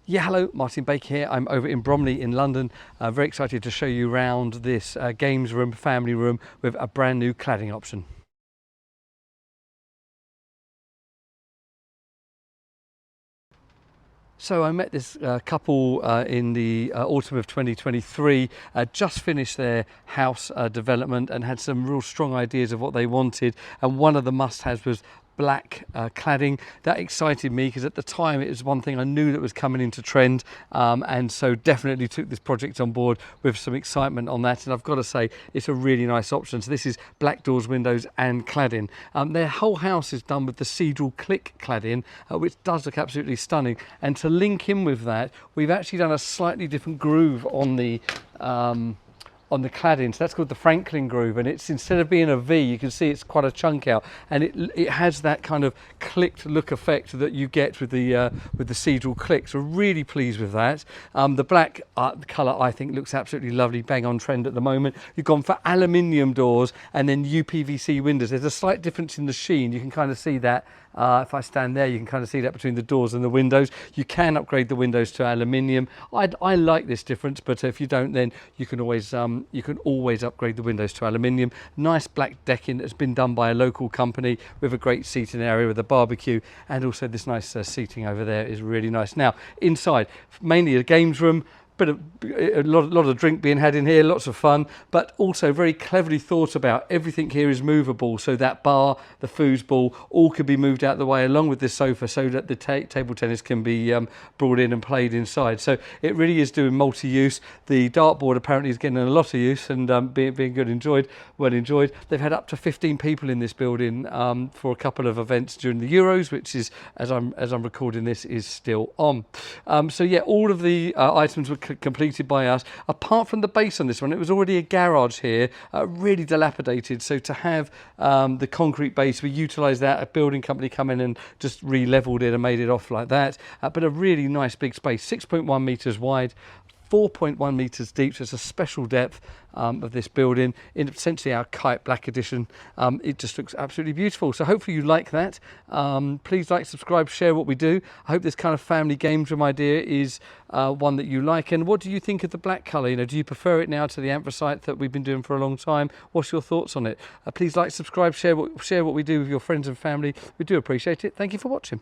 Yeah, hello, Martin Baker here. I'm over in Bromley in London. Very excited to show you around this games room, family room with a brand new cladding option. So I met this couple in the autumn of 2023, just finished their house development and had some real strong ideas of what they wanted. And one of the must-haves was black cladding. That excited me because at the time it was one thing I knew that was coming into trend, and so definitely took this project on board with some excitement on that. And I've got to say it's a really nice option. So this is black doors, windows and cladding. Their whole house is done with the Cedral click cladding, which does look absolutely stunning. And to link in with that, we've actually done a slightly different groove on the cladding. So that's called the Franklin groove, and it's, instead of being a V, you can see it's quite a chunk out, and it has that kind of clicked look effect that you get with the Cedral click. So really pleased with that. The black colour I think looks absolutely lovely, bang on trend at the moment. You've gone for aluminium doors and then UPVC windows. There's a slight difference in the sheen, you can kind of see that. If I stand there, you can kind of see that between the doors and the windows. You can upgrade the windows to aluminium. I like this difference, but if you don't, then you can always upgrade the windows to aluminium. Nice black decking that's been done by a local company with a great seating area with a barbecue, and also this nice seating over there is really nice. Now inside, mainly a games room. A lot of drink being had in here, lots of fun, but also very cleverly thought about. Everything here is movable, so that bar, the foosball, all could be moved out of the way along with this sofa, so that the table tennis can be brought in and played inside. So it really is doing multi-use. The dartboard apparently is getting a lot of use and being well enjoyed. They've had up to 15 people in this building for a couple of events during the Euros, which is, as I'm recording this, is still on. So yeah, all of the items were completed by us. Apart from the base on this one, it was already a garage here, really dilapidated. So to have the concrete base, we utilised that. A building company come in and just re-leveled it and made it off like that. But a really nice big space, 6.1 metres wide, 4.1 metres deep, so it's a special depth of this building in essentially our kite black edition. It just looks absolutely beautiful. So hopefully you like that. Please like, subscribe, share what we do. I hope this kind of family games room idea is one that you like. And what do you think of the black colour? You know, do you prefer it now to the anthracite that we've been doing for a long time? What's your thoughts on it? Please like, subscribe, share what we do with your friends and family. We do appreciate it. Thank you for watching.